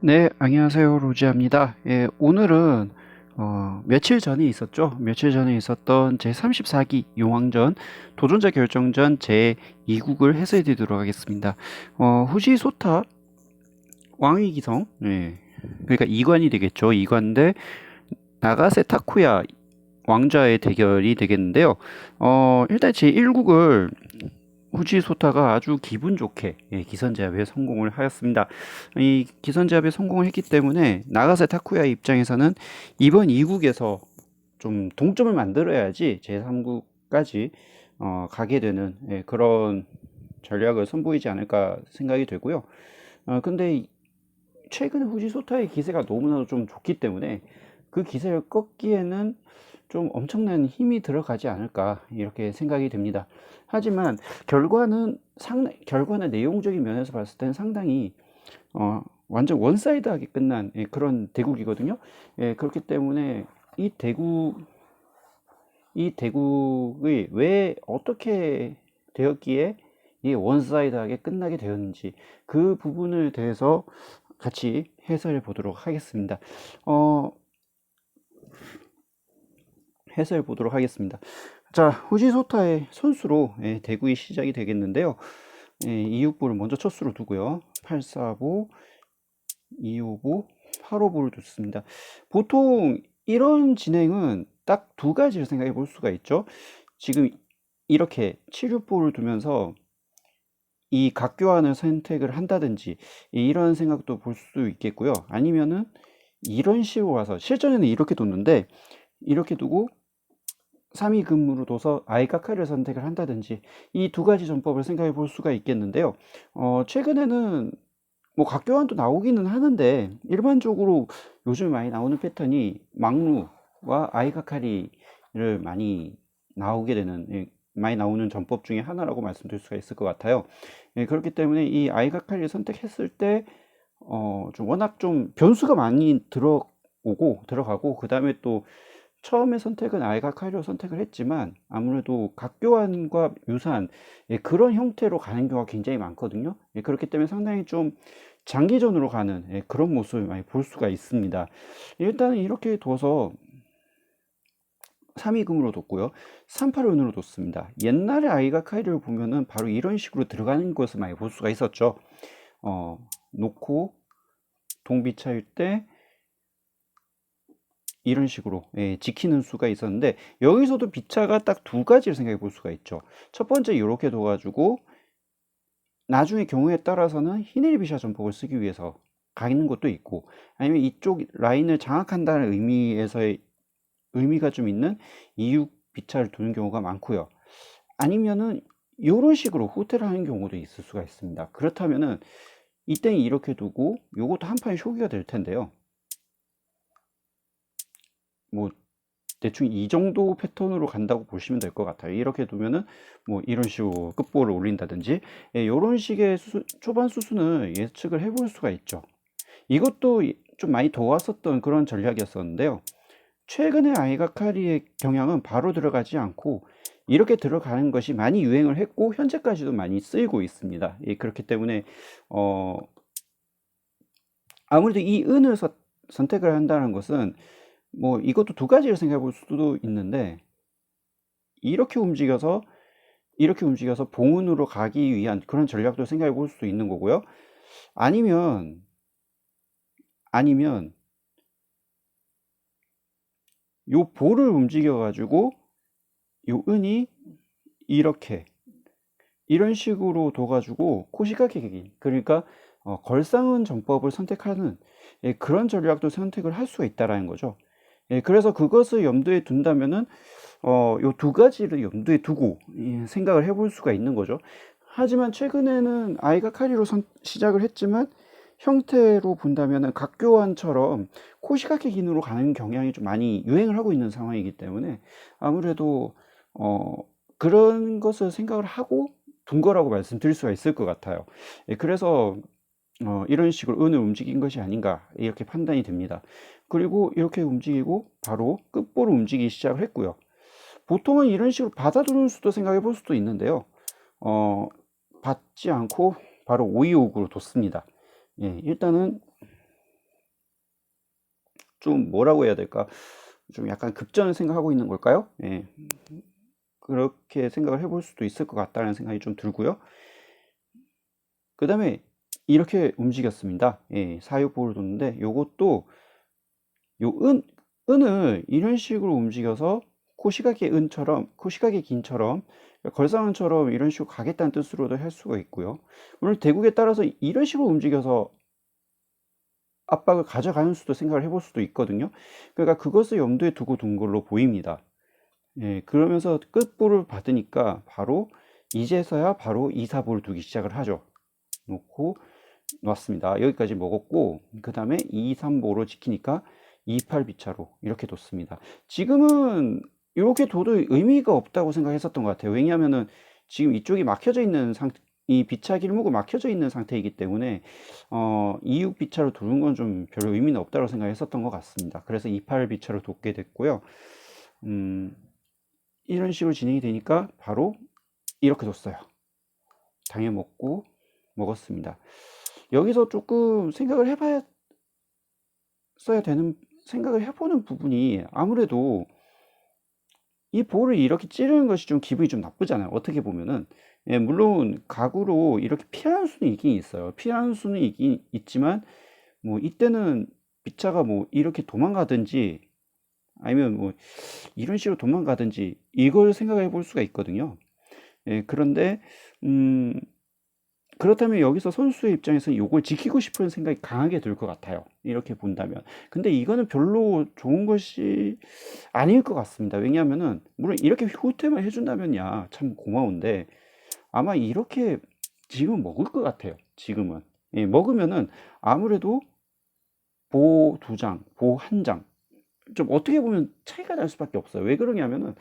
네, 안녕하세요. 로지아입니다. 예, 오늘은 며칠 전에 있었죠. 며칠 전에 있었던 제34기 용왕전 도전자 결정전 제2국을 해설해 드리도록 하겠습니다. 후지 소타 왕위 기성, 예, 그러니까 2관이 되겠죠. 2관 대 나가세 타쿠야 왕좌의 대결이 되겠는데요. 일단 제1국을 후지 소타가 아주 기분 좋게 기선제압에 성공을 하였습니다. 이 기선제압에 성공을 했기 때문에 나가세 타쿠야 입장에서는 이번 2국에서 좀 동점을 만들어야지 제3국까지 가게 되는 그런 전략을 선보이지 않을까 생각이 되고요. 근데 최근에 후지 소타의 기세가 너무나도 좀 좋기 때문에 그 기세를 꺾기에는 좀 엄청난 힘이 들어가지 않을까 이렇게 생각이 됩니다. 하지만 결과는 내용적인 면에서 봤을 때는 상당히 완전 원사이드하게 끝난 그런 대국이거든요. 그렇기 때문에 이 대국이 왜 어떻게 되었기에 이 원사이드하게 끝나게 되었는지 그 부분을 대해서 같이 해설해 보도록 하겠습니다. 어, 해설해 보도록 하겠습니다. 자, 후지소타의 선수로 대구이 시작이 되겠는데요. 이육부를 먼저 첫 수로 두고요. 845, 255, 855를 뒀습니다. 보통 이런 진행은 딱 두 가지를 생각해 볼 수가 있죠. 지금 이렇게 7육부를 두면서 이 각교환을 선택을 한다든지 이런 생각도 볼 수 있겠고요. 아니면은 이런 식으로 와서 실전에는 이렇게 뒀는데 이렇게 두고 3위 근무로 둬서 아이카카를 선택을 한다든지 이 두 가지 전법을 생각해 볼 수가 있겠는데요. 최근에는 뭐 각교환도 나오기는 하는데 일반적으로 요즘 많이 나오는 패턴이 막루와 아이카카리를 많이 나오는 전법 중에 하나라고 말씀드릴 수가 있을 것 같아요. 그렇기 때문에 이 아이카카리를 선택했을 때 좀 워낙 좀 변수가 많이 들어가고 그 다음에 또 처음에 선택은 알가카리로 선택을 했지만 아무래도 각교환과 유사한 그런 형태로 가는 경우가 굉장히 많거든요. 그렇기 때문에 상당히 좀 장기전으로 가는 그런 모습을 많이 볼 수가 있습니다. 일단은 이렇게 둬서 3위금으로 뒀고요. 38은으로 뒀습니다. 옛날에 아이가카리를 보면은 바로 이런 식으로 들어가는 것을 많이 볼 수가 있었죠. 놓고 동비차일 때 이런 식으로 지키는 수가 있었는데 여기서도 비차가 딱 두 가지를 생각해 볼 수가 있죠. 첫 번째 이렇게 둬가지고 나중에 경우에 따라서는 히네리 비샤 전법을 쓰기 위해서 가는 것도 있고 아니면 이쪽 라인을 장악한다는 의미가 좀 있는 이육 비차를 두는 경우가 많고요. 아니면은 이런 식으로 후퇴를 하는 경우도 있을 수가 있습니다. 그렇다면은 이때는 이렇게 두고 요것도 한판 쇼기가 될 텐데요. 뭐 대충 이 정도 패턴으로 간다고 보시면 될 것 같아요. 이렇게 두면은 뭐 이런 식으로 끝볼을 올린다든지 이런 식의 초반 수순을 예측을 해볼 수가 있죠. 이것도 좀 많이 도왔었던 그런 전략이었었는데요. 최근에 아이가카리의 경향은 바로 들어가지 않고 이렇게 들어가는 것이 많이 유행을 했고 현재까지도 많이 쓰이고 있습니다. 그렇기 때문에 아무래도 이 은을 선택을 한다는 것은 뭐 이것도 두 가지를 생각해 볼 수도 있는데 이렇게 움직여서 봉운으로 가기 위한 그런 전략도 생각해 볼 수도 있는 거고요. 아니면 요 볼을 움직여 가지고 요 은이 이렇게 이런 식으로 둬 가지고 코시가케기 그러니까 걸상은 전법을 선택하는 그런 전략도 선택을 할 수가 있다라는 거죠. 그래서 그것을 염두에 둔다면은 요 두 가지를 염두에 두고 생각을 해볼 수가 있는 거죠. 하지만 최근에는 아이가카리로 시작을 했지만 형태로 본다면은 각교환처럼 코시가케 기능으로 가는 경향이 좀 많이 유행을 하고 있는 상황이기 때문에 아무래도 그런 것을 생각을 하고 둔 거라고 말씀드릴 수가 있을 것 같아요. 그래서 이런 식으로 은을 움직인 것이 아닌가 이렇게 판단이 됩니다. 그리고 이렇게 움직이고 바로 끝볼을 움직이기 시작을 했고요. 보통은 이런 식으로 받아두는 수도 생각해 볼 수도 있는데요. 받지 않고 바로 525구로 뒀습니다. 일단은 좀 뭐라고 해야 될까? 좀 약간 급전을 생각하고 있는 걸까요? 예. 그렇게 생각을 해볼 수도 있을 것 같다는 생각이 좀 들고요. 그 다음에 이렇게 움직였습니다. 예, 사육보를 뒀는데 요것도 요 은을 이런 식으로 움직여서 코시각의 은처럼, 코시각의 긴처럼, 걸상은처럼 이런 식으로 가겠다는 뜻으로도 할 수가 있고요. 물론 대국에 따라서 이런 식으로 움직여서 압박을 가져가는 수도 생각을 해볼 수도 있거든요. 그러니까 그것을 염두에 두고 둔 걸로 보입니다. 예, 그러면서 끝볼을 받으니까 바로 이제서야 바로 2, 4볼을 두기 시작을 하죠. 놓고 놨습니다. 여기까지 먹었고 그 다음에 2, 3보로 지키니까 2, 8 비차로 이렇게 뒀습니다. 지금은 이렇게 둬도 의미가 없다고 생각했었던 것 같아요. 왜냐하면은 지금 이쪽이 막혀져 있는 상태, 이 비차 길목은 막혀져 있는 상태이기 때문에 2, 6 비차로 두는 건 좀 별로 의미는 없다고 생각했었던 것 같습니다. 그래서 2, 8 비차로 뒀게 됐고요. 이런 식으로 진행이 되니까 바로 이렇게 뒀어요. 당해 먹고 먹었습니다. 여기서 조금 생각을 해봐야 되는, 생각을 해보는 부분이 아무래도 이 볼을 이렇게 찌르는 것이 좀 기분이 좀 나쁘잖아요. 어떻게 보면은. 예, 물론 각으로 이렇게 피하는 수는 있긴 있어요. 피하는 수는 있긴 있지만 뭐 이때는 비차가 뭐 이렇게 도망가든지 아니면 뭐 이런 식으로 도망가든지 이걸 생각해 볼 수가 있거든요. 예, 그런데 그렇다면 여기서 선수의 입장에서는 요걸 지키고 싶은 생각이 강하게 들 것 같아요. 이렇게 본다면. 근데 이거는 별로 좋은 것이 아닐 것 같습니다. 왜냐하면은 물론 이렇게 후퇴만 해준다면야 참 고마운데 아마 이렇게 지금 먹을 것 같아요. 지금은. 예, 먹으면은 아무래도 보 2장, 보 1장 좀 어떻게 보면 차이가 날 수밖에 없어요. 왜 그러냐면은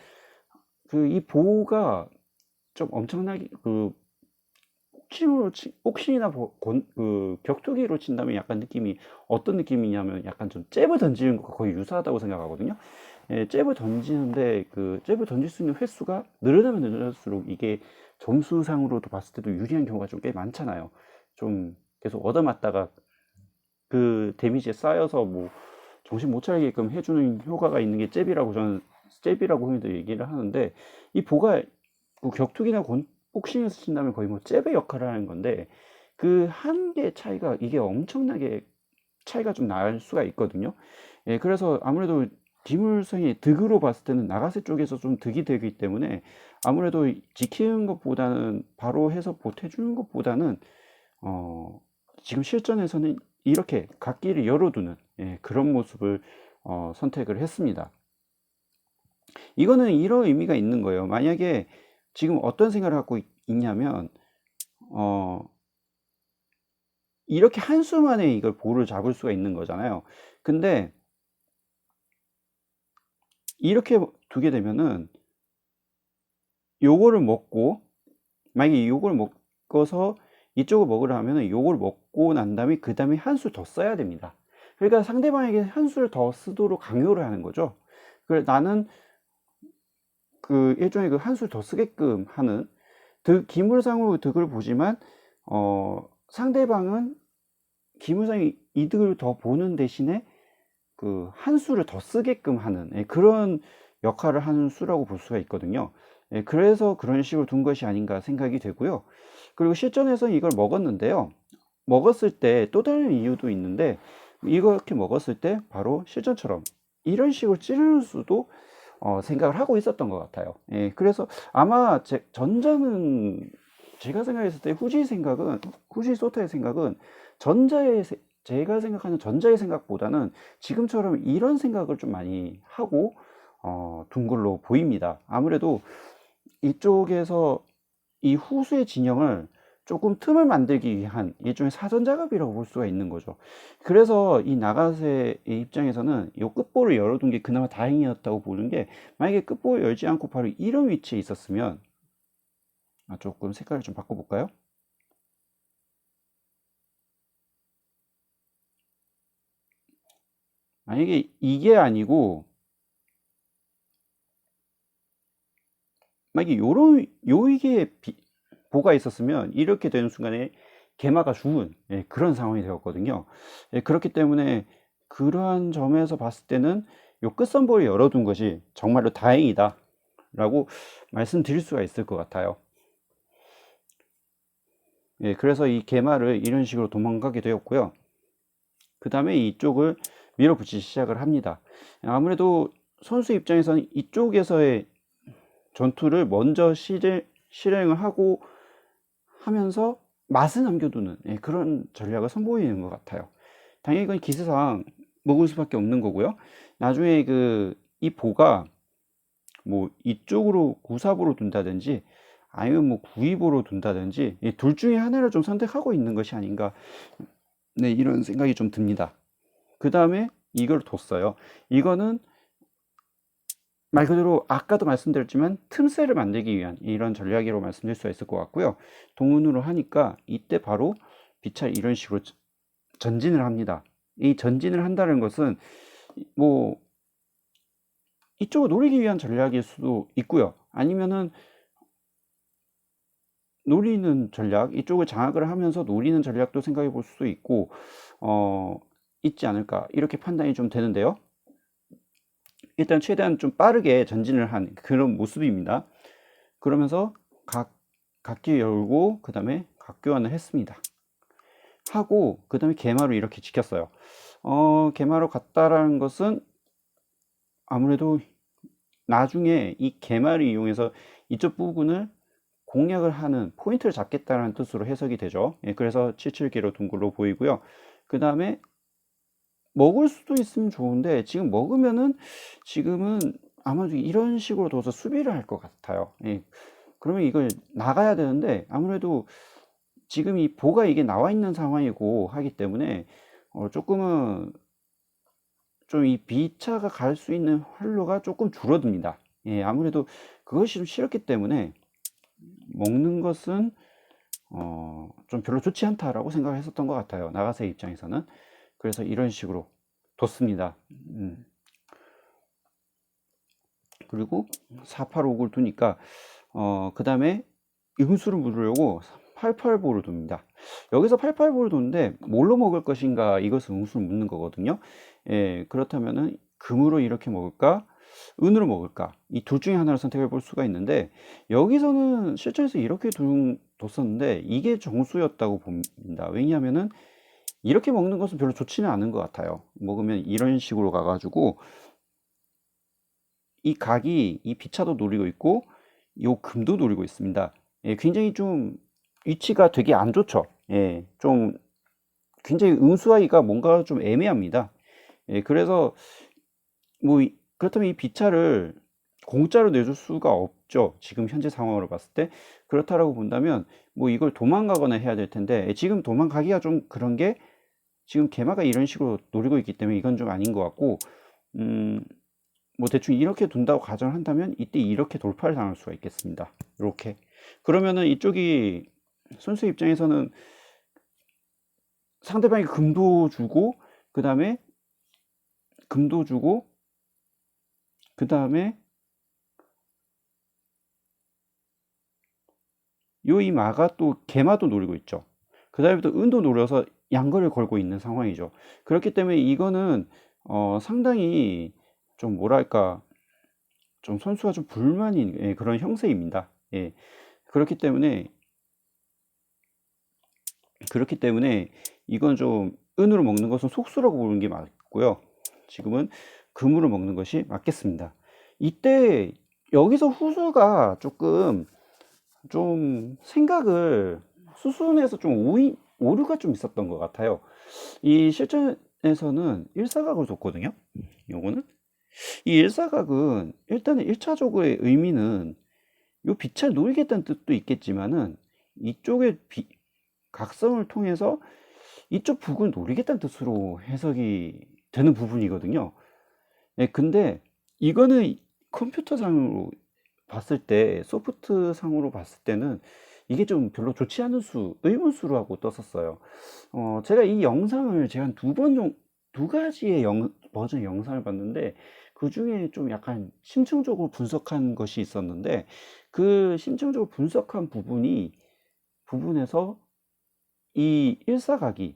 그 이 보가 좀 엄청나게 그 옥신이나 그 격투기로 친다면 약간 느낌이 어떤 느낌이냐면 약간 좀 잽을 던지는 것과 거의 유사하다고 생각하거든요. 예, 잽을 던지는데 그 잽을 던질 수 있는 횟수가 늘어나면 늘어날수록 이게 점수상으로도 봤을 때도 유리한 경우가 좀 꽤 많잖아요. 좀 계속 얻어맞다가 그 데미지에 쌓여서 뭐 정신 못 차리게끔 해주는 효과가 있는 게 잽이라고 저는 잽이라고 흔히들 얘기를 하는데 이 보가 그 격투기나 복싱에서 친다면 거의 뭐 잽의 역할을 하는 건데 그 한 개 차이가 이게 엄청나게 차이가 좀 날 수가 있거든요. 예, 그래서 아무래도 기물성이 득으로 봤을 때는 나가세 쪽에서 좀 득이 되기 때문에 아무래도 지키는 것보다는 바로 해서 보태주는 것보다는 지금 실전에서는 이렇게 각기를 열어두는 예, 그런 모습을 선택을 했습니다. 이거는 이런 의미가 있는 거예요. 만약에 지금 어떤 생각을 갖고 있냐면 이렇게 한 수 만에 이걸 볼을 잡을 수가 있는 거잖아요. 근데 이렇게 두게 되면은 요거를 먹고 만약에 요걸 먹어서 이쪽을 먹으려 하면은 요걸 먹고 난 다음에 그 다음에 한 수 더 써야 됩니다. 그러니까 상대방에게 한 수를 더 쓰도록 강요를 하는 거죠. 그래 나는 그 일종의 그 한 수를 더 쓰게끔 하는 기물상으로 득을 보지만 상대방은 기물상의 이득을 더 보는 대신에 그 한 수를 더 쓰게끔 하는 예, 그런 역할을 하는 수라고 볼 수가 있거든요. 예, 그래서 그런 식으로 둔 것이 아닌가 생각이 되고요. 그리고 실전에서 이걸 먹었는데요. 먹었을 때 또 다른 이유도 있는데 이렇게 먹었을 때 바로 실전처럼 이런 식으로 찌르는 수도 생각을 하고 있었던 것 같아요. 예, 그래서 아마 전자는 제가 생각했을 때 후지 소타의 생각은 제가 생각하는 전자의 생각보다는 지금처럼 이런 생각을 좀 많이 하고 둔 걸로 보입니다. 아무래도 이쪽에서 이 후수의 진영을 조금 틈을 만들기 위한 일종의 사전 작업이라고 볼 수가 있는 거죠. 그래서 이 나가세의 입장에서는 이 끝볼을 열어둔 게 그나마 다행이었다고 보는 게 만약에 끝볼을 열지 않고 바로 이런 위치에 있었으면 조금 색깔을 좀 바꿔볼까요? 만약에 이게 아니고 만약에 이게 보가 있었으면 이렇게 되는 순간에 개마가 죽은 예, 그런 상황이 되었거든요. 예, 그렇기 때문에 그러한 점에서 봤을 때는 요 끝선보를 열어둔 것이 정말로 다행이다 라고 말씀드릴 수가 있을 것 같아요. 예, 그래서 이 개마를 이런 식으로 도망가게 되었고요. 그 다음에 이쪽을 밀어붙이기 시작을 합니다. 아무래도 선수 입장에서는 이쪽에서의 전투를 먼저 실행을 하고 하면서 맛을 남겨두는, 예, 그런 전략을 선보이는 것 같아요. 당연히 이건 기세상 먹을 수밖에 없는 거고요. 나중에 이 보가 뭐 이쪽으로 구삽으로 둔다든지 아니면 뭐 구입으로 둔다든지 둘 중에 하나를 좀 선택하고 있는 것이 아닌가, 네, 이런 생각이 좀 듭니다. 그 다음에 이걸 뒀어요. 이거는 말 그대로 아까도 말씀드렸지만 틈새를 만들기 위한 이런 전략이라고 말씀드릴 수가 있을 것 같고요. 동운으로 하니까 이때 바로 빛을 이런 식으로 전진을 합니다. 이 전진을 한다는 것은 뭐 이쪽을 노리기 위한 전략일 수도 있고요. 아니면은 노리는 전략, 이쪽을 장악을 하면서 노리는 전략도 생각해 볼 수도 있고, 있지 않을까, 이렇게 판단이 좀 되는데요. 일단 최대한 좀 빠르게 전진을 한 그런 모습입니다. 그러면서 각기 열고, 그 다음에 각 교환을 했습니다. 하고, 그 다음에 개마로 이렇게 지켰어요. 개마로 갔다라는 것은 아무래도 나중에 이 개마를 이용해서 이쪽 부분을 공략을 하는 포인트를 잡겠다는 뜻으로 해석이 되죠. 예, 그래서 77개로 둔 걸로 보이고요. 그 다음에 먹을 수도 있으면 좋은데 지금 먹으면은 지금은 아마도 이런 식으로 둬서 수비를 할 것 같아요. 예, 그러면 이걸 나가야 되는데 아무래도 지금 이 보가 이게 나와 있는 상황이고 하기 때문에 조금은 좀 이 B차가 갈 수 있는 활로가 조금 줄어듭니다. 예, 아무래도 그것이 좀 싫었기 때문에 먹는 것은 좀 별로 좋지 않다라고 생각을 했었던 것 같아요. 나가세 입장에서는. 그래서 이런 식으로 뒀습니다. 그리고 485를 두니까 그 다음에 응수를 물으려고 88보를 둡니다. 여기서 88보를 두는데 뭘로 먹을 것인가, 이것을 응수를 묻는 거거든요. 예, 그렇다면은 금으로 이렇게 먹을까, 은으로 먹을까, 이 둘 중에 하나를 선택해 볼 수가 있는데 여기서는 실전에서 이렇게 뒀었는데 이게 정수였다고 봅니다. 왜냐하면은 이렇게 먹는 것은 별로 좋지는 않은 것 같아요. 먹으면 이런 식으로 가가지고 이 각이 이 비차도 노리고 있고 요 금도 노리고 있습니다. 예, 굉장히 좀 위치가 되게 안 좋죠. 예, 좀 굉장히 응수하기가 뭔가 좀 애매합니다. 예, 그래서 뭐 그렇다면 이 비차를 공짜로 내줄 수가 없죠. 지금 현재 상황으로 봤을 때. 그렇다라고 본다면 뭐 이걸 도망가거나 해야 될 텐데 지금 도망가기가 좀 그런 게 지금 개마가 이런 식으로 노리고 있기 때문에 이건 좀 아닌 것 같고, 뭐 대충 이렇게 둔다고 가정을 한다면 이때 이렇게 돌파를 당할 수가 있겠습니다. 이렇게. 그러면은 이쪽이 선수 입장에서는 상대방이 금도 주고 그 다음에 금도 주고 그 다음에 요 이 마가 또 개마도 노리고 있죠. 그 다음에 또 은도 노려서 양거를 걸고 있는 상황이죠. 그렇기 때문에 이거는 상당히 좀 뭐랄까 좀 선수가 좀 불만인, 예, 그런 형세입니다. 예. 그렇기 때문에 이건 좀 은으로 먹는 것은 속수라고 보는 게 맞고요. 지금은 금으로 먹는 것이 맞겠습니다. 이때 여기서 후수가 조금 좀 생각을 수순에서 좀 오류가 좀 있었던 것 같아요. 이 실전에서는 일사각을 뒀거든요. 요거는 이 일사각은 일단은 1차적으로의 의미는 요 빛을 노리겠다는 뜻도 있겠지만은 이쪽의 각성을 통해서 이쪽 부분을 노리겠다는 뜻으로 해석이 되는 부분이거든요. 예, 근데 이거는 컴퓨터상으로 봤을 때, 소프트상으로 봤을 때는 이게 좀 별로 좋지 않은 의문수라고 떴었어요. 제가 이 영상을 제가 한 두 가지의 버전 영상을 봤는데 그 중에 좀 약간 심층적으로 분석한 것이 있었는데 그 심층적으로 분석한 부분에서 이 일사각이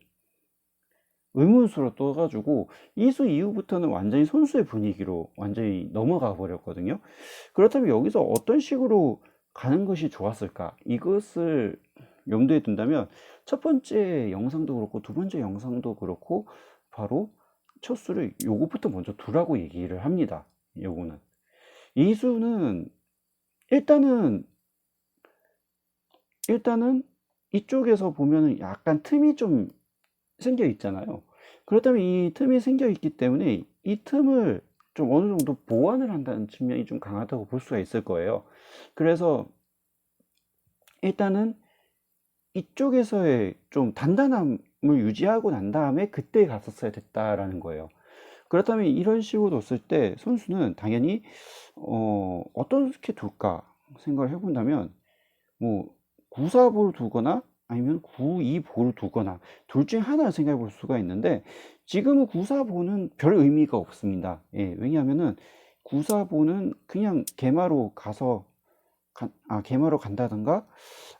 의문수로 떠가지고 이 수 이후부터는 완전히 선수의 분위기로 완전히 넘어가 버렸거든요. 그렇다면 여기서 어떤 식으로 가는 것이 좋았을까? 이것을 염두에 둔다면 첫 번째 영상도 그렇고 두 번째 영상도 그렇고 바로 첫 수를 요것부터 먼저 두라고 얘기를 합니다. 요거는 이 수는 일단은 이쪽에서 보면은 약간 틈이 좀 생겨 있잖아요. 그렇다면 이 틈이 생겨 있기 때문에 이 틈을 좀 어느 정도 보완을 한다는 측면이 좀 강하다고 볼 수가 있을 거예요. 그래서 일단은 이쪽에서의 좀 단단함을 유지하고 난 다음에 그때 갔었어야 됐다라는 거예요. 그렇다면 이런 식으로 뒀을 때 선수는 당연히 어떻게 둘까 생각을 해본다면 뭐 9-4보를 두거나 아니면 9-2보를 두거나 둘 중에 하나를 생각해 볼 수가 있는데 지금은 9-4보는 별 의미가 없습니다. 예, 왜냐하면은 9-4보는 그냥 개마로 가서 개마로 간다든가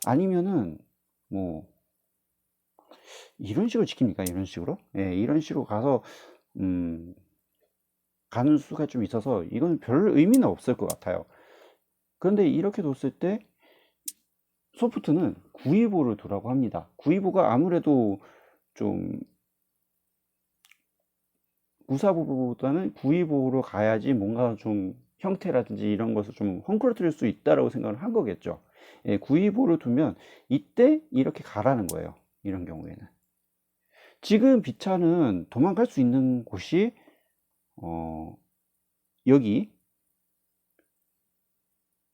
아니면은 뭐 이런 식으로 지킵니까? 이런 식으로? 예, 이런 식으로 가서 음, 가는 수가 좀 있어서 이건 별 의미는 없을 것 같아요. 그런데 이렇게 뒀을 때 소프트는 9-2보를 두라고 합니다. 9-2보가 아무래도 좀 9-4보보다는 9-2보로 가야지 뭔가 좀 형태라든지 이런 것을 좀 헝클어뜨릴 수 있다라고 생각을 한 거겠죠. 예, 9-2보를 두면 이때 이렇게 가라는 거예요. 이런 경우에는. 지금 비차는 도망갈 수 있는 곳이 여기,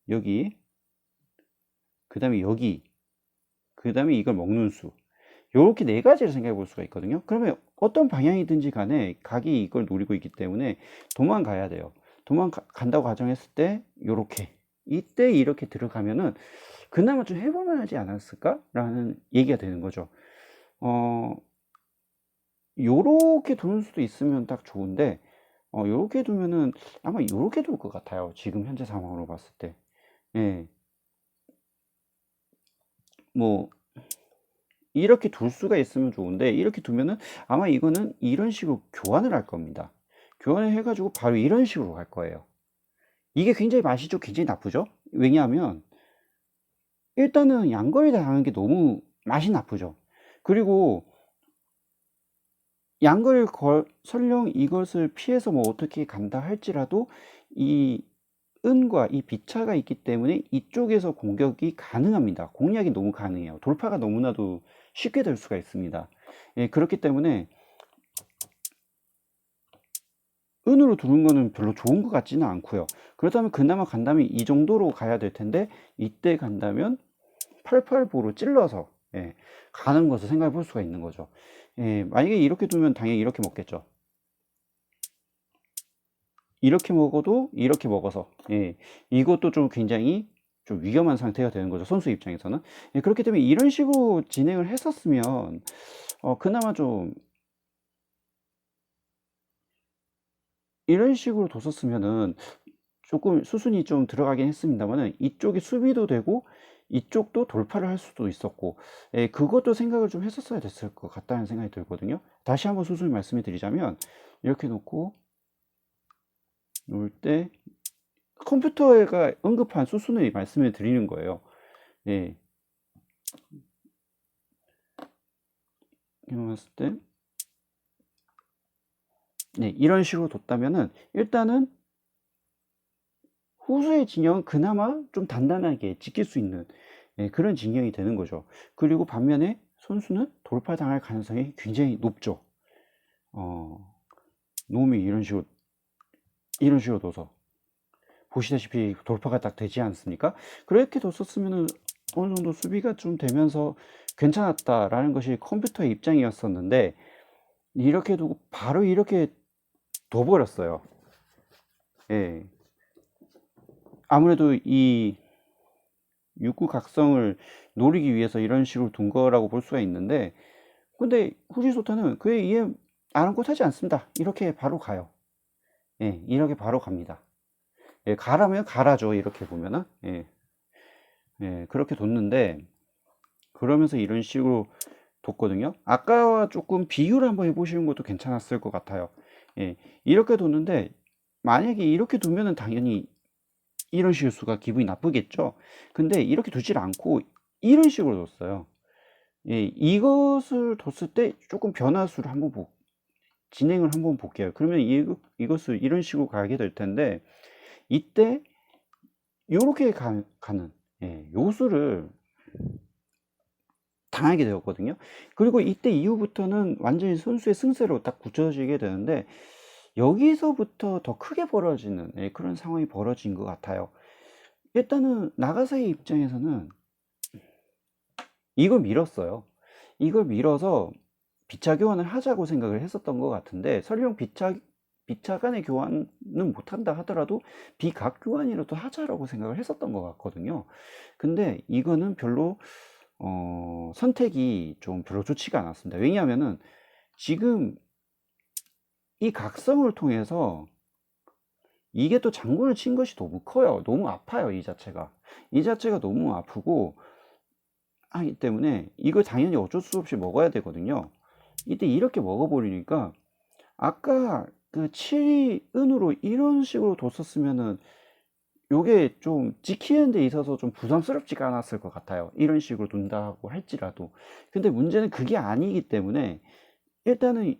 여기, 그 다음에 여기, 그 다음에 이걸 먹는 수. 요렇게 네 가지를 생각해 볼 수가 있거든요. 그러면 어떤 방향이든지 간에 각이 이걸 노리고 있기 때문에 도망가야 돼요. 도망간다고 가정했을 때 요렇게 이때 이렇게 들어가면은 그나마 좀 해볼만 하지 않았을까? 라는 얘기가 되는 거죠. 어, 요렇게 두는 수도 있으면 딱 좋은데 요렇게 두면은 아마 요렇게 둘 것 같아요. 지금 현재 상황으로 봤을 때. 예. 뭐 이렇게 둘 수가 있으면 좋은데 이렇게 두면은 아마 이거는 이런 식으로 교환을 할 겁니다. 교환을 해가지고 바로 이런 식으로 갈 거예요. 이게 굉장히 맛이 좀 굉장히 나쁘죠? 왜냐하면 일단은 양거리 당하는 게 너무 맛이 나쁘죠. 그리고 양거리 설령 이것을 피해서 뭐 어떻게 간다 할지라도 이 은과 이 비차가 있기 때문에 이쪽에서 공격이 가능합니다. 공략이 너무 가능해요. 돌파가 너무나도 쉽게 될 수가 있습니다. 예, 그렇기 때문에 은으로 두는 거는 별로 좋은 것 같지는 않고요. 그렇다면 그나마 간다면 이 정도로 가야 될 텐데 이때 간다면 88보로 찔러서 예, 가는 것을 생각해 볼 수가 있는 거죠. 예, 만약에 이렇게 두면 당연히 이렇게 먹겠죠. 이렇게 먹어도 이렇게 먹어서 예, 이것도 좀 굉장히 좀 위험한 상태가 되는 거죠. 선수 입장에서는. 예, 그렇기 때문에 이런 식으로 진행을 했었으면 그나마 좀 이런 식으로 뒀었으면은 조금 수순이 좀 들어가긴 했습니다만은 이쪽이 수비도 되고 이쪽도 돌파를 할 수도 있었고 예, 그것도 생각을 좀 했었어야 됐을 것 같다는 생각이 들거든요. 다시 한번 수순을 말씀해 드리자면 이렇게 놓고 놓을 때 컴퓨터가 언급한 수순을 말씀을 드리는 거예요. 예, 이렇게 봤을 때 네, 이런 식으로 뒀다면은 일단은 후수의 진영은 그나마 좀 단단하게 지킬 수 있는 예, 그런 진영이 되는 거죠. 그리고 반면에 선수는 돌파당할 가능성이 굉장히 높죠. 놈이 이런 식으로 둬서 보시다시피 돌파가 딱 되지 않습니까? 그렇게 뒀었으면은 어느 정도 수비가 좀 되면서 괜찮았다라는 것이 컴퓨터의 입장이었었는데 이렇게 두고 바로 이렇게 둬버렸어요. 예. 아무래도 이 육구각성을 노리기 위해서 이런 식으로 둔 거라고 볼 수가 있는데 근데 후지소타는 그에 이해 아랑곳하지 않습니다. 이렇게 바로 가요. 예, 이렇게 바로 갑니다. 예, 가라면 가라죠. 이렇게 보면은 예, 예, 그렇게 뒀는데 그러면서 이런 식으로 뒀거든요. 아까와 조금 비교를 한번 해보시는 것도 괜찮았을 것 같아요. 예, 이렇게 뒀는데 만약에 이렇게 두면은 당연히 이런 실수가 기분이 나쁘겠죠. 근데 이렇게 두질 않고 이런 식으로 뒀어요. 예, 이것을 뒀을 때 조금 변화수를 한번 진행을 한번 볼게요. 그러면 이것을 이런 식으로 가게 될 텐데 이때 요렇게 가는 요수를 당하게 되었거든요. 그리고 이때 이후부터는 완전히 선수의 승세로 딱 굳혀지게 되는데 여기서부터 더 크게 벌어지는 그런 상황이 벌어진 것 같아요. 일단은 나가사키 입장에서는 이걸 밀었어요. 이걸 밀어서 비차 교환을 하자고 생각을 했었던 것 같은데 설령 비차 간의 교환은 못한다 하더라도 비각 교환이라도 하자라고 생각을 했었던 것 같거든요. 근데 이거는 별로 선택이 좀 별로 좋지가 않았습니다. 왜냐하면은 지금 이 각성을 통해서 이게 또 장군을 친 것이 너무 커요. 너무 아파요. 이 자체가 너무 아프고 하기 때문에 이걸 당연히 어쩔 수 없이 먹어야 되거든요. 이때 이렇게 먹어버리니까 아까 그 7이 은으로 이런 식으로 뒀었으면은 요게 좀 지키는 데 있어서 좀 부담스럽지가 않았을 것 같아요. 이런 식으로 둔다고 할지라도. 근데 문제는 그게 아니기 때문에 일단은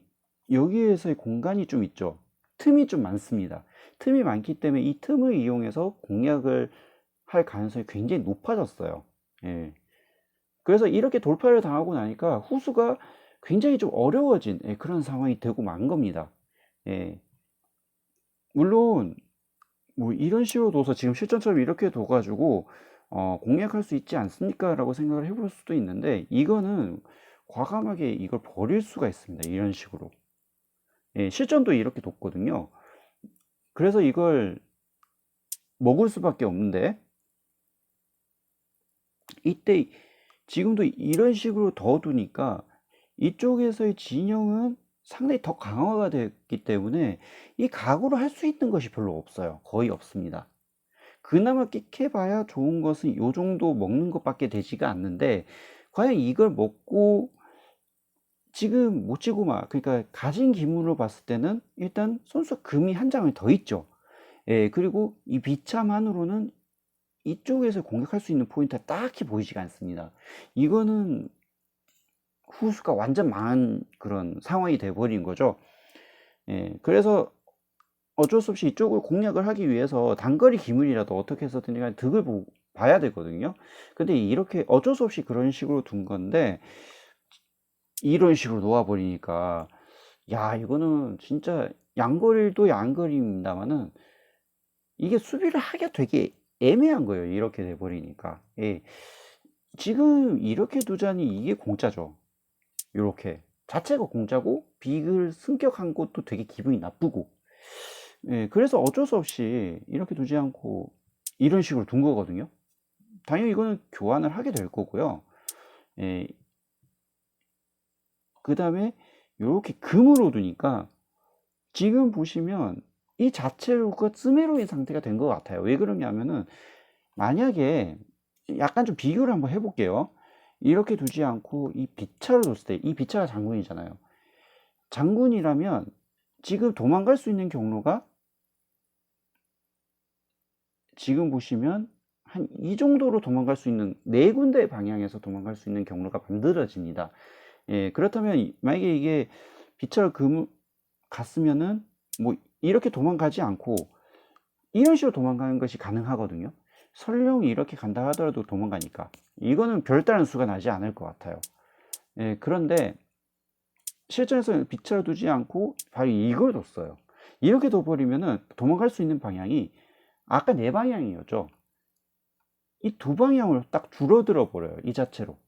여기에서의 공간이 좀 있죠. 틈이 좀 많습니다. 틈이 많기 때문에 이 틈을 이용해서 공략을 할 가능성이 굉장히 높아졌어요. 예. 그래서 이렇게 돌파를 당하고 나니까 후수가 굉장히 좀 어려워진 그런 상황이 되고 만 겁니다. 예. 물론 뭐 이런 식으로 둬서 지금 실전처럼 이렇게 둬가지고 공략할 수 있지 않습니까? 라고 생각을 해볼 수도 있는데 이거는 과감하게 이걸 버릴 수가 있습니다. 이런 식으로. 예, 실전도 이렇게 뒀거든요. 그래서 이걸 먹을 수밖에 없는데 이때 지금도 이런 식으로 더 두니까 이쪽에서의 진영은 상당히 더 강화가 됐기 때문에 이 각오를 할 수 있는 것이 별로 없어요. 거의 없습니다. 그나마 끽해봐야 좋은 것은 요 정도 먹는 것밖에 되지가 않는데 과연 이걸 먹고 지금 모찌고마 그러니까 가진 기물로 봤을 때는 일단 선수가 금이 한 장을 더 있죠. 예, 그리고 이 비참한으로는 이쪽에서 공격할 수 있는 포인트가 딱히 보이지가 않습니다. 이거는 후수가 완전 망한 그런 상황이 돼버린 거죠. 예, 그래서 어쩔 수 없이 이쪽을 공략을 하기 위해서 단거리 기물이라도 어떻게 해서든 간에 득을 봐야 되거든요. 근데 이렇게 어쩔 수 없이 그런 식으로 둔 건데 이런 식으로 놓아버리니까 야 이거는 진짜 양거리도 양거리입니다만은 이게 수비를 하기가 되게 애매한 거예요. 이렇게 돼버리니까. 예. 지금 이렇게 두자니 이게 공짜죠. 요렇게 자체가 공짜고 빅을 승격한 것도 되게 기분이 나쁘고 예, 그래서 어쩔 수 없이 이렇게 두지 않고 이런 식으로 둔 거거든요. 당연히 이거는 교환을 하게 될 거고요. 예, 그 다음에 이렇게 금으로 두니까 지금 보시면 이 자체로가 츠메로의 상태가 된 것 같아요. 왜 그러냐면은 만약에 약간 좀 비교를 한번 해볼게요. 이렇게 두지 않고 이 비차를 뒀을 때 이 비차가 장군이잖아요. 장군이라면 지금 도망갈 수 있는 경로가 지금 보시면 한 이 정도로 도망갈 수 있는 네 군데 방향에서 도망갈 수 있는 경로가 만들어집니다. 예, 그렇다면 만약에 이게 비철 금 갔으면은 뭐 이렇게 도망가지 않고 이런 식으로 도망가는 것이 가능하거든요. 설령 이렇게 간다 하더라도 도망가니까 이거는 별다른 수가 나지 않을 것 같아요. 예, 그런데 실전에서 비철을 두지 않고 바로 이걸 뒀어요. 이렇게 둬버리면은 도망갈 수 있는 방향이 아까 네 방향이었죠. 이 두 방향으로 딱 줄어들어 버려요. 이 자체로.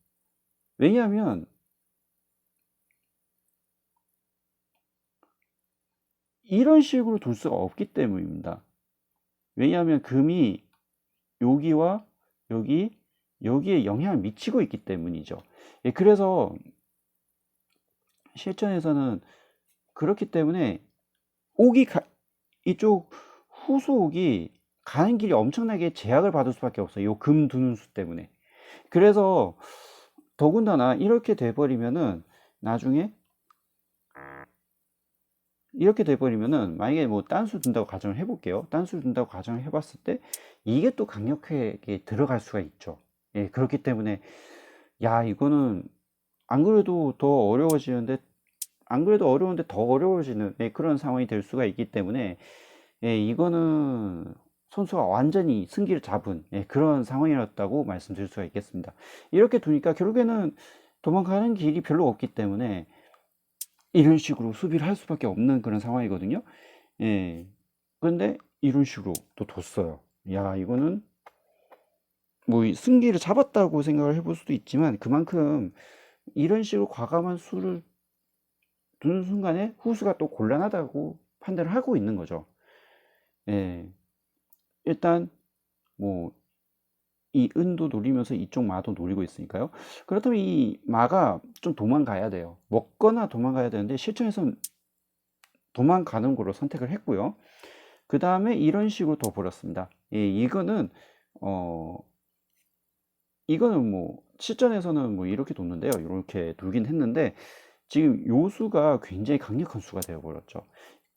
왜냐하면 이런 식으로 둘 수가 없기 때문입니다. 왜냐하면 금이 여기와 여기에 영향을 미치고 있기 때문이죠. 예, 그래서 실전에서는 그렇기 때문에 이쪽 후속이 가는 길이 엄청나게 제약을 받을 수밖에 없어요. 요 금 두는 수 때문에. 그래서 더군다나 이렇게 돼버리면은 나중에 이렇게 돼버리면은 만약에 뭐 단수 둔다고 가정을 해볼게요. 단수 둔다고 가정을 해봤을 때 이게 또 강력하게 들어갈 수가 있죠. 예, 그렇기 때문에 야 이거는 안 그래도 더 어려워지는데 안 그래도 어려운데 더 어려워지는 그런 상황이 될 수가 있기 때문에 이거는 선수가 완전히 승기를 잡은 그런 상황이었다고 말씀드릴 수가 있겠습니다. 이렇게 두니까 결국에는 도망가는 길이 별로 없기 때문에 이런 식으로 수비를 할 수밖에 없는 그런 상황이거든요. 예. 그런데 이런 식으로 또 뒀어요. 야, 이거는 뭐 승기를 잡았다고 생각을 해볼 수도 있지만 그만큼 이런 식으로 과감한 수를 두는 순간에 후수가 또 곤란하다고 판단을 하고 있는 거죠. 예. 일단 뭐 이 은도 노리면서 이쪽 마도 노리고 있으니까요. 그렇다면 이 마가 좀 도망가야 돼요. 먹거나 도망가야 되는데 실전에서는 도망가는 거로 선택을 했고요. 그 다음에 이런 식으로 더 버렸습니다. 예, 어, 이거는 뭐 실전에서는 뭐 이렇게 뒀는데요. 이렇게 두긴 했는데 지금 요 수가 굉장히 강력한 수가 되어 버렸죠.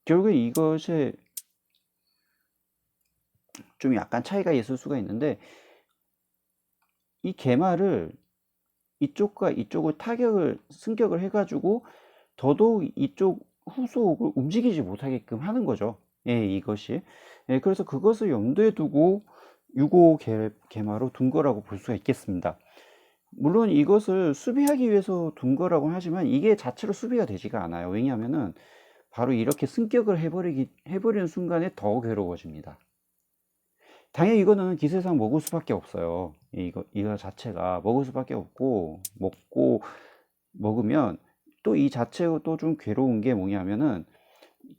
결국에 이것에 좀 약간 차이가 있을 수가 있는데 이 개마를 이쪽과 이쪽을 승격을 해가지고 더더욱 이쪽 후속을 움직이지 못하게끔 하는 거죠. 예, 이것이. 예, 그래서 그것을 염두에 두고 6호 개마로 둔 거라고 볼 수가 있겠습니다. 물론 이것을 수비하기 위해서 둔 거라고 하지만 이게 자체로 수비가 되지가 않아요. 왜냐하면은 바로 이렇게 승격을 해버리는 순간에 더 괴로워집니다. 당연히 이거는 기세상 먹을 수밖에 없어요. 이거 자체가 먹을 수밖에 없고, 먹으면 또 이 자체가 또 좀 괴로운 게 뭐냐면은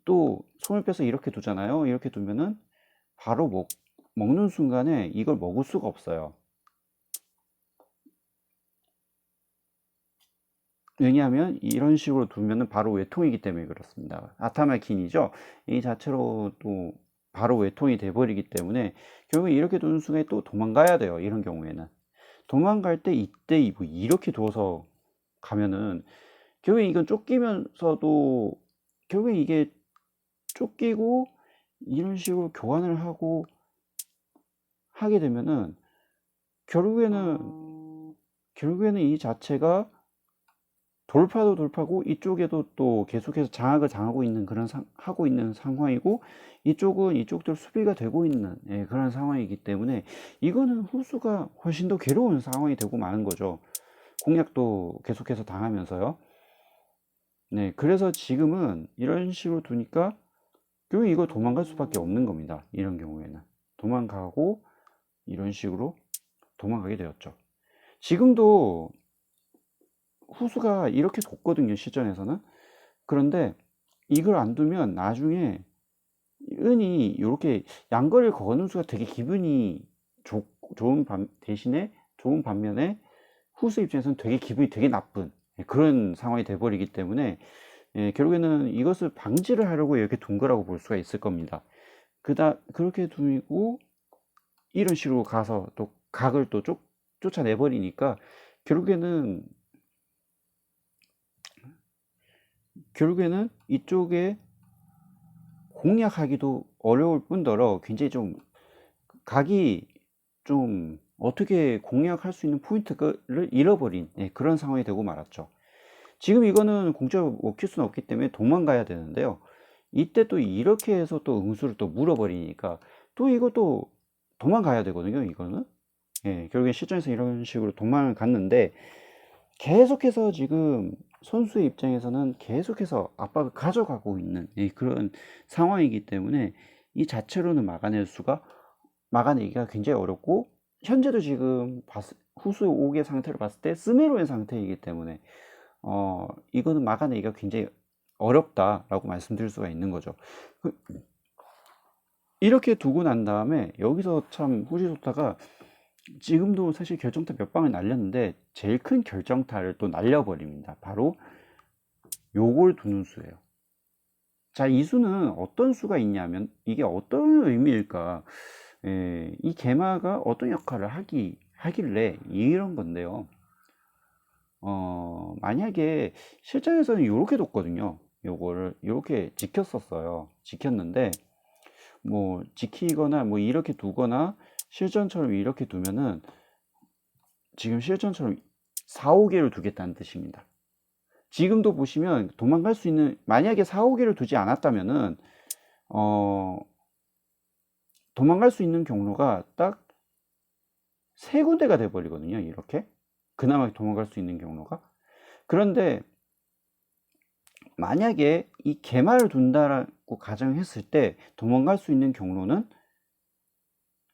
또 손을 빼서 이렇게 두잖아요. 이렇게 두면은 바로 먹는 순간에 이걸 먹을 수가 없어요. 왜냐하면 이런 식으로 두면은 바로 외통이기 때문에 그렇습니다. 아타말킨이죠. 이 자체로 또 바로 외통이 돼버리기 때문에 결국 이렇게 두는 순간에 또 도망가야 돼요. 이런 경우에는. 도망갈 때 이때 뭐 이렇게 두어서 가면은 결국에 이건 쫓기면서도 결국에 이게 쫓기고 이런 식으로 교환을 하게 되면은 결국에는 이 자체가 돌파도 돌파고 이쪽에도 또 계속해서 장악을 당하고 있는 하고 있는 상황이고 이쪽은 이쪽들 수비가 되고 있는 그런 상황이기 때문에 이거는 후수가 훨씬 더 괴로운 상황이 되고 마는 거죠. 공략도 계속해서 당하면서요. 네, 그래서 지금은 이런 식으로 두니까 결국 이거 도망갈 수밖에 없는 겁니다. 이런 경우에는 도망가고 이런 식으로 도망가게 되었죠. 지금도 후수가 이렇게 뒀거든요, 시전에서는. 그런데 이걸 안 두면 나중에 은이 이렇게 양거리를 거는 수가 되게 기분이 대신에 좋은 반면에 후수 입장에서는 되게 기분이 되게 나쁜 그런 상황이 돼버리기 때문에 결국에는 이것을 방지를 하려고 이렇게 둔 거라고 볼 수가 있을 겁니다. 그렇게 두고 이런 식으로 가서 또 각을 또 쫓아내버리니까 결국에는 이쪽에 공략하기도 어려울 뿐더러 굉장히 좀 각이 좀 어떻게 공략할 수 있는 포인트를 잃어버린 그런 상황이 되고 말았죠. 지금 이거는 공짜로 먹힐 수는 없기 때문에 도망가야 되는데요. 이때 또 이렇게 해서 또 응수를 또 물어버리니까 또 이것도 도망가야 되거든요. 이거는 결국엔 실전에서 이런 식으로 도망을 갔는데 계속해서 지금 선수의 입장에서는 계속해서 압박을 가져가고 있는 그런 상황이기 때문에 이 자체로는 막아내기가 굉장히 어렵고 현재도 지금 후수 5개 상태를 봤을 때 스메로의 상태이기 때문에 이거는 막아내기가 굉장히 어렵다라고 말씀드릴 수가 있는 거죠. 이렇게 두고 난 다음에 여기서 참 후지소타가 지금도 사실 결정타 몇 방을 날렸는데 제일 큰 결정타를 또 날려버립니다. 바로 요걸 두는 수예요. 자, 이 수는 어떤 수가 있냐면 이게 어떤 의미일까? 이 개마가 어떤 역할을 하길래 이런 건데요. 만약에 실전에서는 요렇게 뒀거든요. 요거를 요렇게 지켰었어요. 지켰는데 뭐 지키거나 뭐 이렇게 두거나 실전처럼 이렇게 두면은 지금 실전처럼 4, 5개를 두겠다는 뜻입니다. 지금도 보시면 도망갈 수 있는, 만약에 4, 5개를 두지 않았다면은 도망갈 수 있는 경로가 딱 3군데가 돼 버리거든요. 이렇게 그나마 도망갈 수 있는 경로가. 그런데 만약에 이 개마를 둔다라고 가정했을 때 도망갈 수 있는 경로는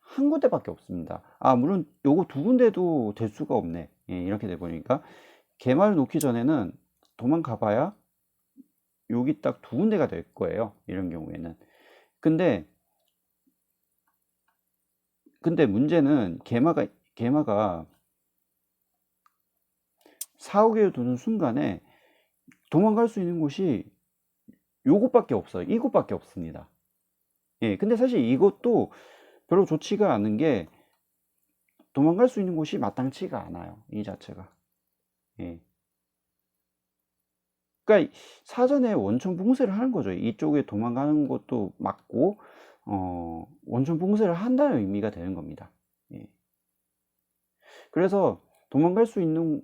한 군데밖에 없습니다. 물론 요거 2군데도 될 수가 없네. 예, 이렇게 돼 버리니까 개마를 놓기 전에는 도망가 봐야 여기 딱 2군데가 될 거예요. 이런 경우에는. 근데 문제는 개마가 4, 5개를 두는 순간에 도망갈 수 있는 곳이 요것밖에 없어요. 이곳밖에 없습니다. 예, 근데 사실 이것도 별로 좋지가 않은 게 도망갈 수 있는 곳이 마땅치가 않아요. 이 자체가. 예. 그러니까 사전에 원천 봉쇄를 하는 거죠. 이쪽에 도망가는 것도 맞고, 원천 봉쇄를 한다는 의미가 되는 겁니다. 예. 그래서 도망갈 수 있는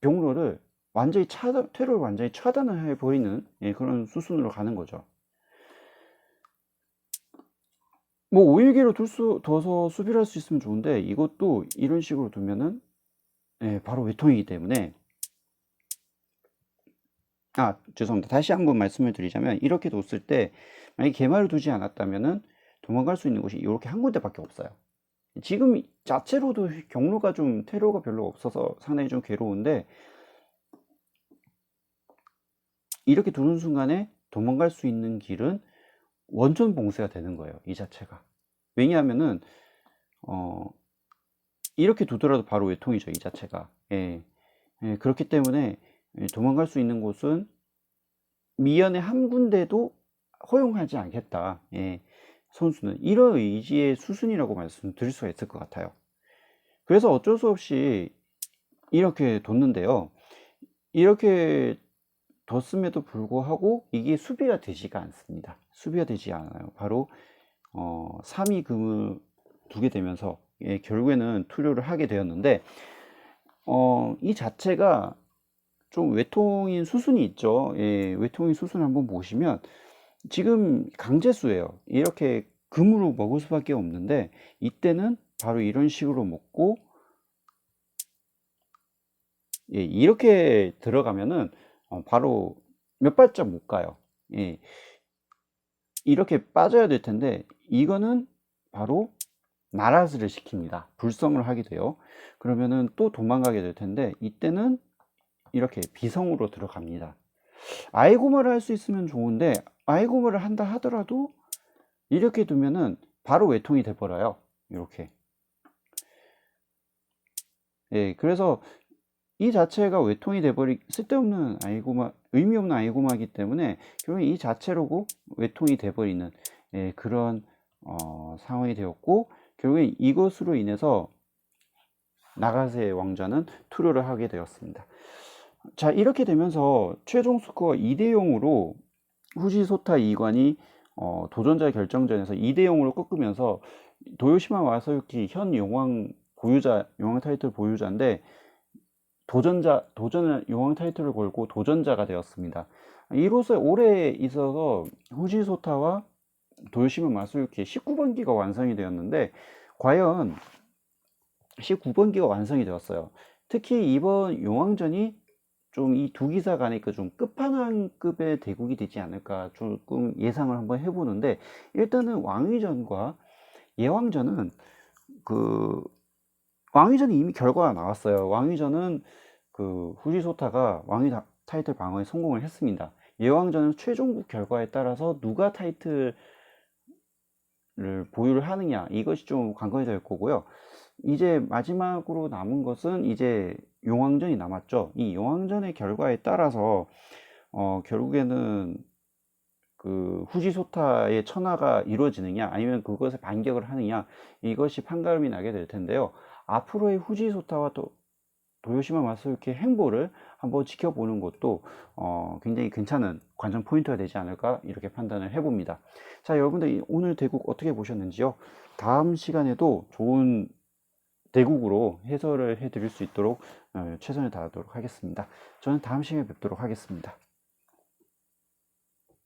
경로를 완전히 퇴로를 완전히 차단을 해버리는, 예, 그런 수순으로 가는 거죠. 뭐 5일기로 둬서 수비를 할 수 있으면 좋은데 이것도 이런 식으로 두면은, 예, 바로 외통이기 때문에, 죄송합니다. 다시 한번 말씀을 드리자면 이렇게 뒀을 때 만약에 개마를 두지 않았다면은 도망갈 수 있는 곳이 이렇게 한 군데밖에 없어요. 지금 자체로도 경로가 좀 퇴로가 별로 없어서 상당히 좀 괴로운데, 이렇게 두는 순간에 도망갈 수 있는 길은 원천 봉쇄가 되는 거예요. 이 자체가. 왜냐하면은 이렇게 두더라도 바로 외통이죠. 이 자체가. 예. 예, 그렇기 때문에 도망갈 수 있는 곳은 미연에 한 군데도 허용하지 않겠다. 예, 선수는 이런 의지의 수순이라고 말씀드릴 수가 있을 것 같아요. 그래서 어쩔 수 없이 이렇게 뒀는데요. 이렇게 뒀음에도 불구하고 이게 수비가 되지가 않습니다. 수비가 되지 않아요. 바로 3이 금을 두게 되면서, 예, 결국에는 투료를 하게 되었는데, 이 자체가 좀 외통인 수순이 있죠. 예, 외통인 수순을 한번 보시면 지금 강제수예요. 이렇게 금으로 먹을 수밖에 없는데 이때는 바로 이런 식으로 먹고, 예, 이렇게 들어가면은 바로 몇 발짝 못 가요. 예, 이렇게 빠져야 될 텐데 이거는 바로 나라스를 시킵니다. 불성을 하게 돼요. 그러면은 또 도망가게 될 텐데 이때는 이렇게 비성으로 들어갑니다. 아이고마를 할 수 있으면 좋은데 아이고마를 한다 하더라도 이렇게 두면은 바로 외통이 돼 버려요. 이렇게. 예, 그래서 이 자체가 외통이 돼버리, 쓸데없는 아이고마, 의미 없는 아이고마이기 때문에 결국 이 자체로고 외통이 돼버리는, 예, 그런 상황이 되었고, 결국에 이것으로 인해서 나가세 왕자는 투표를 하게 되었습니다. 자, 이렇게 되면서 최종 스코어 2대 0으로 후지소타 2관이 도전자 결정전에서 2대 0으로 꺾으면서 도요시마 마사유키 현 용왕 용왕 타이틀 보유자인데 도전을 용왕 타이틀을 걸고 도전자가 되었습니다. 이로써 올해 있어서 후지소타와 도요시마 마사유키의 19번기가 완성이 되었는데 과연 19번기가 완성이 되었어요. 특히 이번 용왕전이 좀 이 두 기사 간에 좀 끝판왕급의 대국이 되지 않을까 조금 예상을 한번 해보는데, 일단은 왕위전과 예왕전은 왕위전이 이미 결과가 나왔어요. 왕위전은 후지소타가 왕위 타이틀 방어에 성공을 했습니다. 예왕전은 최종국 결과에 따라서 누가 타이틀을 보유를 하느냐 이것이 좀 관건이 될 거고요. 이제 마지막으로 남은 것은 이제 용왕전이 남았죠. 이 용왕전의 결과에 따라서 결국에는 후지소타의 천하가 이루어지느냐 아니면 그것에 반격을 하느냐 이것이 판가름이 나게 될 텐데요. 앞으로의 후지소타와 또 도요시마 마사유키의 행보를 한번 지켜보는 것도 굉장히 괜찮은 관전 포인트가 되지 않을까 이렇게 판단을 해봅니다. 자, 여러분들 오늘 대국 어떻게 보셨는지요? 다음 시간에도 좋은 대국으로 해설을 해드릴 수 있도록 최선을 다하도록 하겠습니다. 저는 다음 시간에 뵙도록 하겠습니다.